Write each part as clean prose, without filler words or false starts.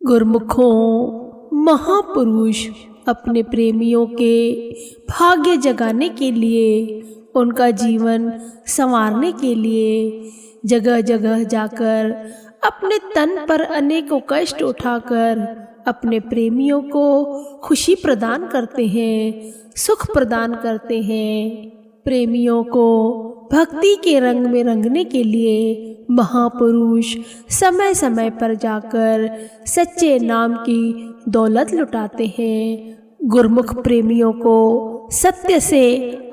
गुरुमुखों, महापुरुष अपने प्रेमियों के भाग्य जगाने के लिए, उनका जीवन संवारने के लिए जगह जगह जाकर अपने तन पर अनेकों कष्ट उठाकर अपने प्रेमियों को खुशी प्रदान करते हैं, सुख प्रदान करते हैं। प्रेमियों को भक्ति के रंग में रंगने के लिए महापुरुष समय समय पर जाकर सच्चे नाम की दौलत लुटाते हैं, गुरमुख प्रेमियों को सत्य से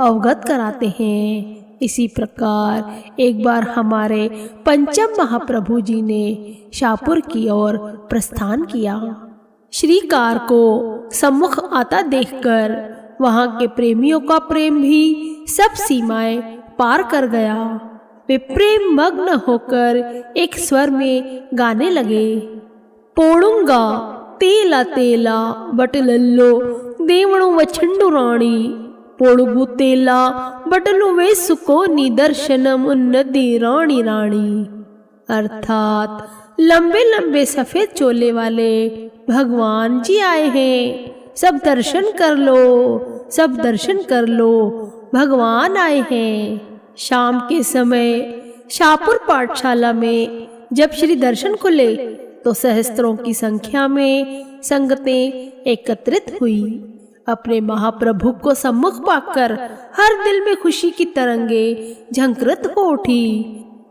अवगत कराते हैं। इसी प्रकार एक बार हमारे पंचम महाप्रभु जी ने शाहपुर की ओर प्रस्थान किया। श्रीकार को सम्मुख आता देखकर वहां के प्रेमियों का प्रेम भी सब सीमाएं पार कर गया। वे प्रेम मग्न होकर एक स्वर में गाने लगे। पोड़ूंगा तेला तेला बटलल्लो देवणु वछंडु राणी, पोड़ुगु तेला बटलु वे सुको निदर्शनम उन्नति राणी राणी। अर्थात लंबे लंबे सफेद चोले वाले भगवान जी आए हैं, सब दर्शन कर लो, सब दर्शन कर लो, भगवान आए हैं। शाम के समय शाहपुर पाठशाला में जब श्री दर्शन खुले तो सहस्त्रों की संख्या में संगतें एकत्रित हुई। अपने महाप्रभु को सम्मुख पाकर हर दिल में खुशी की तरंगे झंकृत हो उठी।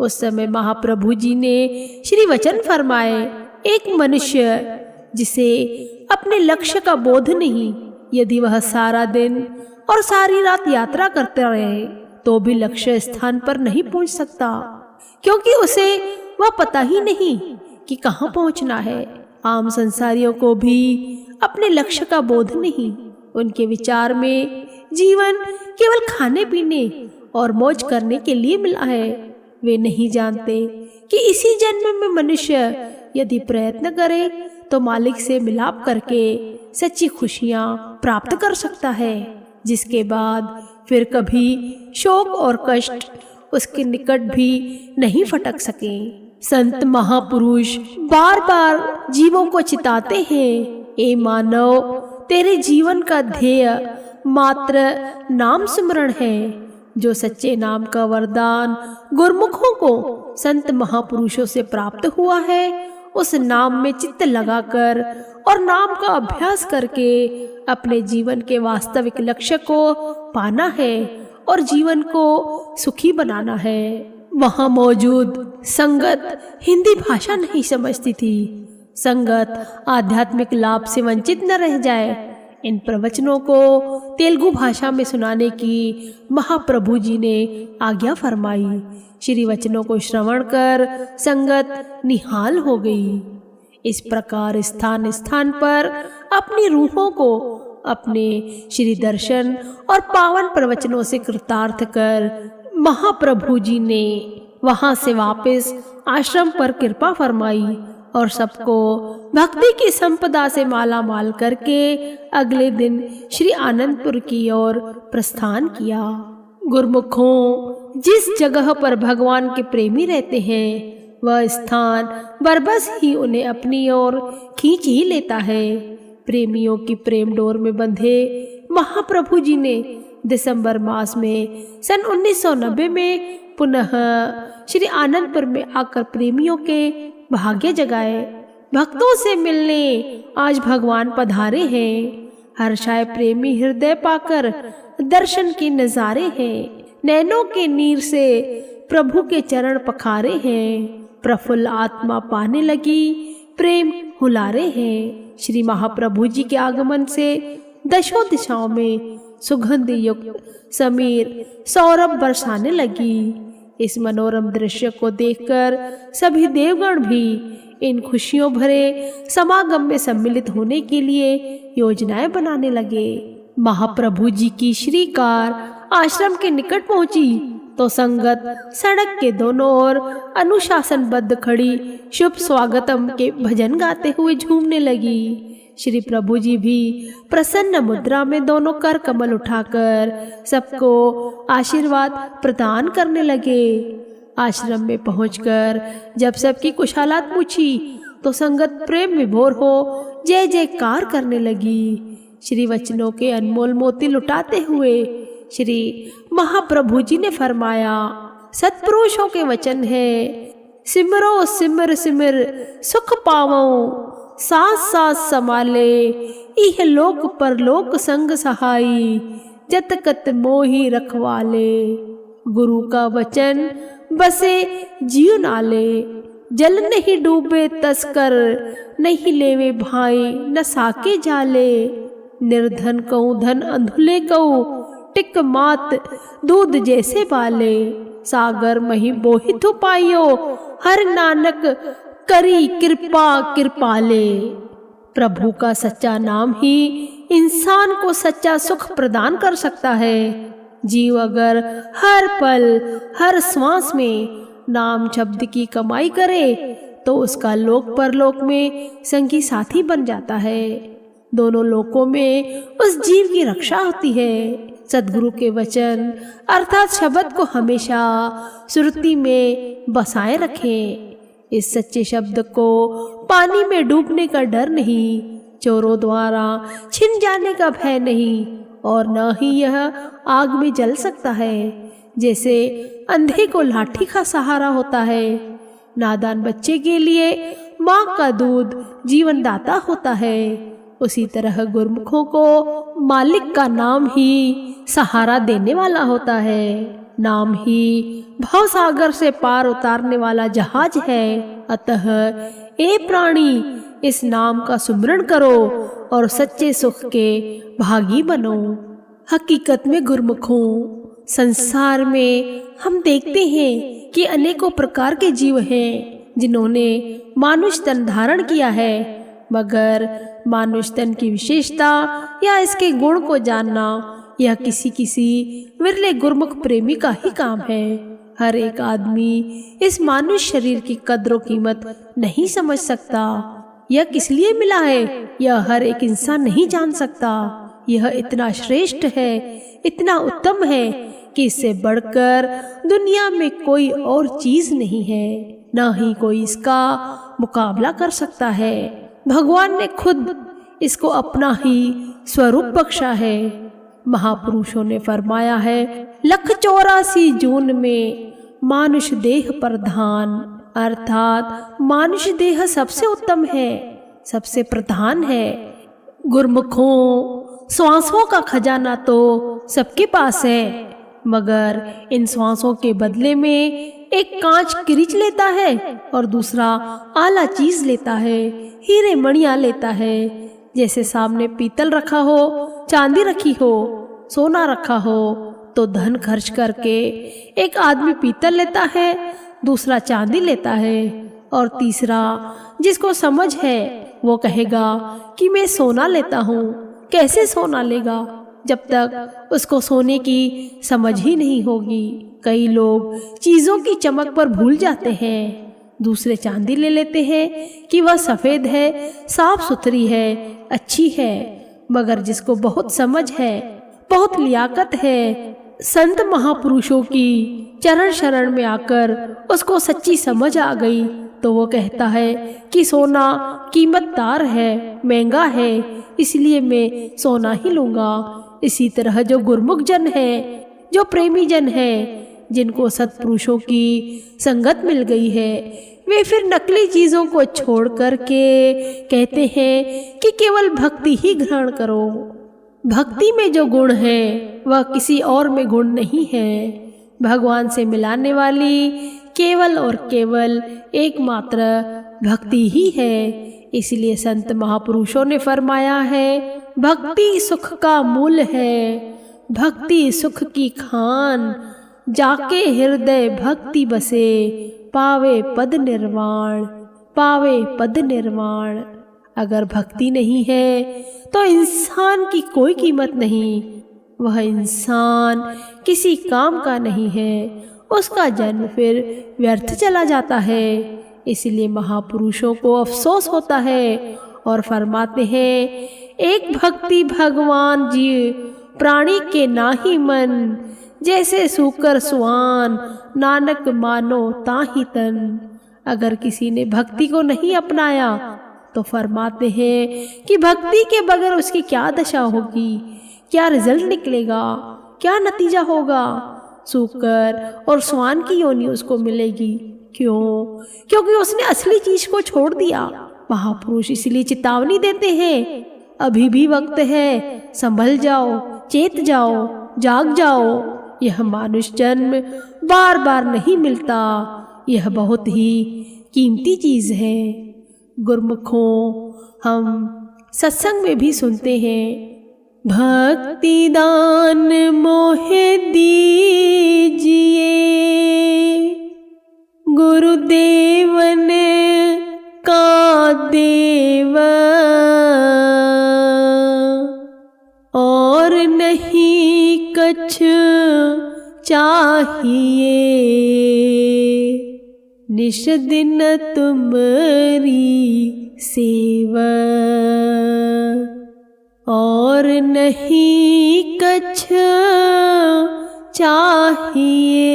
उस समय महाप्रभु जी ने श्री वचन फरमाए, एक मनुष्य जिसे अपने लक्ष्य का बोध नहीं, यदि वह सारा दिन और सारी रात यात्रा करते रहे तो भी लक्ष्य स्थान पर नहीं पहुंच सकता, क्योंकि उसे वह पता ही नहीं कि कहाँ पहुंचना है। आम संसारियों को भी अपने लक्ष्य का बोध नहीं। उनके विचार में जीवन केवल खाने पीने और मौज करने के लिए मिला है। वे नहीं जानते कि इसी जन्म में मनुष्य यदि प्रयत्न करे तो मालिक से मिलाप करके सच्ची खुशियां प्राप्त कर सकता है, जिसके बाद फिर कभी शोक और कष्ट उसके निकट भी नहीं फटक सके। संत महापुरुष बार बार जीवों को चिताते हैं, ए मानव, तेरे जीवन का ध्येय मात्र नाम स्मरण है। जो सच्चे नाम का वरदान गुरमुखों को संत महापुरुषों से प्राप्त हुआ है, उस नाम में चित्त लगाकर और नाम का अभ्यास करके अपने जीवन के वास्तविक लक्ष्य को पाना है और जीवन को सुखी बनाना है। वहां मौजूद संगत हिंदी भाषा नहीं समझती थी। संगत आध्यात्मिक लाभ से वंचित न रह जाए, इन प्रवचनों को तेलुगु भाषा में सुनाने की महाप्रभु जी ने आज्ञा फरमाई। श्री वचनों को श्रवण कर संगत निहाल हो गई। इस प्रकार स्थान स्थान पर अपनी रूहों को अपने श्री दर्शन और पावन प्रवचनों से कृतार्थ कर महाप्रभु जी ने वहां से वापस आश्रम पर कृपा फरमाई और सबको भक्ति की संपदा से माला माल करके अगले दिन श्री आनंदपुर की ओर प्रस्थान किया। गुरमुखों, जिस जगह पर भगवान के प्रेमी रहते हैं वह स्थान बरबस ही उन्हें अपनी ओर खींच ही लेता है। प्रेमियों की प्रेम डोर में बंधे महाप्रभु जी ने दिसंबर मास में सन 1990 में पुनः श्री आनंदपुर में आकर प्रेमियों के भाग्य जगाए। भक्तों से मिलने आज भगवान पधारे हैं। हर्षाए प्रेमी हृदय पाकर दर्शन के नजारे हैं। नैनों के नीर से प्रभु के चरण पखारे हैं। प्रफुल्ल आत्मा पाने लगी प्रेम हुलारे हैं। श्री महाप्रभु जी के आगमन से दशों दिशाओं में सुगंध युक्त समीर सौरभ बरसाने लगी। इस मनोरम दृश्य को देखकर सभी देवगण भी इन खुशियों भरे समागम में सम्मिलित होने के लिए योजनाएं बनाने लगे। महाप्रभु जी की श्री कार आश्रम के निकट पहुंची तो संगत सड़क के दोनों ओर अनुशासनबद्ध खड़ी शुभ स्वागतम के भजन गाते हुए झूमने लगी। श्री प्रभु जी भी प्रसन्न मुद्रा में दोनों कर कमल उठाकर सबको आशीर्वाद प्रदान करने लगे। आश्रम में पहुंचकर जब सबकी कुशलात पूछी तो संगत प्रेम विभोर हो जय जयकार करने लगी। श्री वचनों के अनमोल मोती लुटाते हुए श्री महाप्रभु जी ने फरमाया, सत्पुरुषों के वचन है, सिमरो सिमर सिमर सुख पावो, साथ साथ संभाले, इह लोक परलोक संग सहाई, जत कत मोहि रखवाले। गुरु का वचन बसे जीव नाले, जल नहीं डूबे तस्कर, नहीं लेवे भाई न साके जाले। निर्धन कऊ धन अंधुले कऊ, टिक मात दूध जैसे बाले। सागर मही बोहित पाइयो, हर नानक करी कृपा कृपाले। प्रभु का सच्चा नाम ही इंसान को सच्चा सुख प्रदान कर सकता है। जीव अगर हर पल हर श्वास में नाम शब्द की कमाई करे तो उसका लोक परलोक में संगी साथी बन जाता है। दोनों लोकों में उस जीव की रक्षा होती है। सद्गुरु के वचन अर्थात शब्द को हमेशा सुरती में बसाए रखें। इस सच्चे शब्द को पानी में डूबने का डर नहीं, चोरों द्वारा छिन जाने का भय नहीं, और न ही यह आग में जल सकता है जैसे अंधे को लाठी का सहारा होता है। नादान बच्चे के लिए माँ का दूध जीवन दाता होता है, उसी तरह गुरमुखों को मालिक का नाम ही सहारा देने वाला होता है। नाम ही भवसागर से पार उतारने वाला जहाज है। अतः ए प्राणी, इस नाम का सुमिरन करो और सच्चे सुख के भागी बनो। हकीकत में गुरमुखों, संसार में हम देखते हैं कि अनेकों प्रकार के जीव हैं जिन्होंने मानुष तन धारण किया है, मगर मानुष तन की विशेषता या इसके गुण को जानना यह किसी विरले गुरमुख प्रेमी का ही काम है। हर एक आदमी इस मानुष शरीर की कद्र कीमत नहीं समझ सकता। यह किस लिए मिला है यह हर एक इंसान नहीं जान सकता। यह इतना श्रेष्ठ है, इतना उत्तम है कि इससे बढ़कर दुनिया में कोई और चीज नहीं है, न ही कोई इसका मुकाबला कर सकता है। भगवान ने खुद इसको अपना ही स्वरूप बख्शा है। महापुरुषों ने फरमाया है, 184 जून में मानुष देह प्रधान, अर्थात मानुष देह सबसे उत्तम है, सबसे प्रधान है। गुरमुखों, श्वासों का खजाना तो सबके पास है, मगर इन श्वासों के बदले में एक कांच किरीच लेता है और दूसरा आला चीज लेता है, हीरे मणियां लेता है। जैसे सामने पीतल रखा हो, चांदी रखी हो, सोना रखा हो, तो धन खर्च करके एक आदमी पीतल लेता है, दूसरा चांदी लेता है, और तीसरा जिसको समझ है वो कहेगा कि मैं सोना लेता हूँ। कैसे सोना लेगा जब तक उसको सोने की समझ ही नहीं होगी। कई लोग चीजों की चमक पर भूल जाते हैं, दूसरे चांदी ले लेते हैं कि वह सफेद है, साफ सुथरी है, अच्छी है, मगर जिसको बहुत समझ है, बहुत लियाकत है, संत महापुरुषों की चरण शरण में आकर उसको सच्ची समझ आ गई, तो वो कहता है कि सोना कीमतदार है, महंगा है, इसलिए मैं सोना ही लूंगा। इसी तरह जो गुरमुख जन है, जो प्रेमी जन है, जिनको सत्पुरुषों की संगत मिल गई है, वे फिर नकली चीजों को छोड़ करके कहते हैं कि केवल भक्ति ही ग्रहण करो। भक्ति में जो गुण है वह किसी और में गुण नहीं है। भगवान से मिलाने वाली केवल और केवल एकमात्र भक्ति ही है। इसलिए संत महापुरुषों ने फरमाया है, भक्ति सुख का मूल है, भक्ति सुख की खान, जाके हृदय भक्ति बसे, पावे पद निर्वाण, पावे पद निर्वाण। अगर भक्ति नहीं है तो इंसान की कोई कीमत नहीं, वह इंसान किसी काम का नहीं है, उसका जन्म फिर व्यर्थ चला जाता है। इसलिए महापुरुषों को अफसोस होता है और फरमाते हैं, एक भक्ति भगवान जी प्राणी के नाही मन, जैसे सूकर सुआन, नानक मानो ताहि तन। अगर किसी ने भक्ति को नहीं अपनाया तो फरमाते हैं कि भक्ति के बगैर उसकी क्या दशा होगी, क्या रिजल्ट निकलेगा, क्या नतीजा होगा। सूकर और स्वान की योनि उसको मिलेगी। क्यों? क्योंकि उसने असली चीज को छोड़ दिया। महापुरुष इसलिए चेतावनी देते हैं, अभी भी वक्त है, संभल जाओ, चेत जाओ, जाग जाओ। यह मानुष जन्म बार बार नहीं मिलता, यह बहुत ही कीमती चीज है। गुरमुखों, हम सत्संग में भी सुनते हैं, भक्ति दान मोहे दीजिए, गुरुदेवन का देव, और नहीं कछ चाहिए, निश दिन तुम्हारी सेवा, और नहीं कछ चाहिए,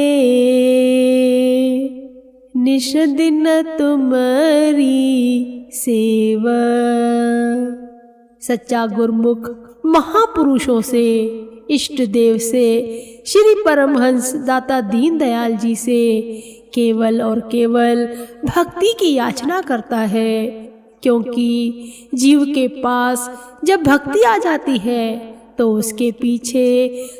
निश दिन तुम्हारी सेवा। सच्चा गुरमुख महापुरुषों से, इष्ट देव से, श्री परमहंस दाता दीनदयाल जी से केवल और केवल भक्ति की याचना करता है, क्योंकि जीव के पास जब भक्ति आ जाती है तो उसके पीछे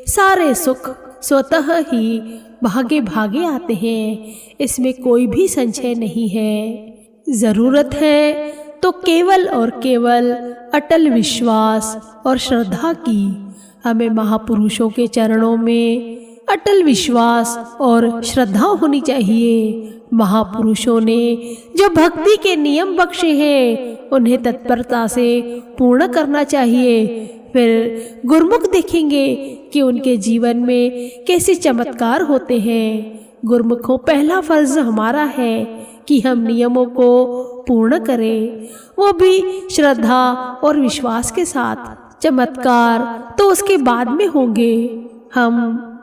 सारे सुख स्वतः ही भागे भागे आते हैं। इसमें कोई भी संशय नहीं है। जरूरत है तो केवल और केवल अटल विश्वास और श्रद्धा की। हमें महापुरुषों के चरणों में अटल विश्वास और श्रद्धा होनी चाहिए। महापुरुषों ने जो भक्ति के नियम बख्शे हैं उन्हें तत्परता से पूर्ण करना चाहिए। फिर गुरमुख देखेंगे कि उनके जीवन में कैसे चमत्कार होते हैं। गुरमुखों, पहला फर्ज हमारा है कि हम नियमों को पूर्ण करें, वो भी श्रद्धा और विश्वास के साथ। चमत्कार तो उसके बाद में होंगे। हम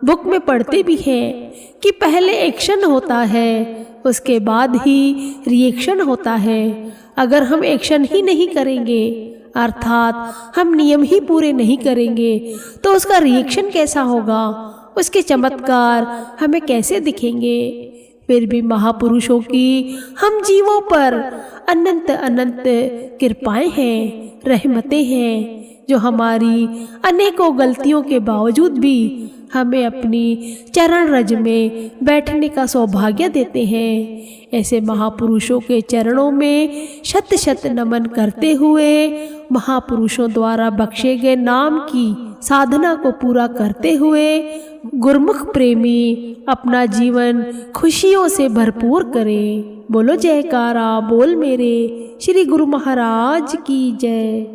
बुक में पढ़ते भी हैं कि पहले एक्शन होता है, उसके बाद ही रिएक्शन होता है। अगर हम एक्शन ही नहीं करेंगे, अर्थात हम नियम ही पूरे नहीं करेंगे, तो उसका रिएक्शन कैसा होगा, उसके चमत्कार हमें कैसे दिखेंगे। फिर भी महापुरुषों की हम जीवों पर अनंत अनंत कृपाएं हैं, रहमतें हैं, जो हमारी अनेकों गलतियों के बावजूद भी हमें अपनी चरण रज में बैठने का सौभाग्य देते हैं। ऐसे महापुरुषों के चरणों में शत शत नमन करते हुए महापुरुषों द्वारा बख्शे गए नाम की साधना को पूरा करते हुए गुरमुख प्रेमी अपना जीवन खुशियों से भरपूर करें। बोलो जयकारा बोल मेरे श्री गुरु महाराज की जय।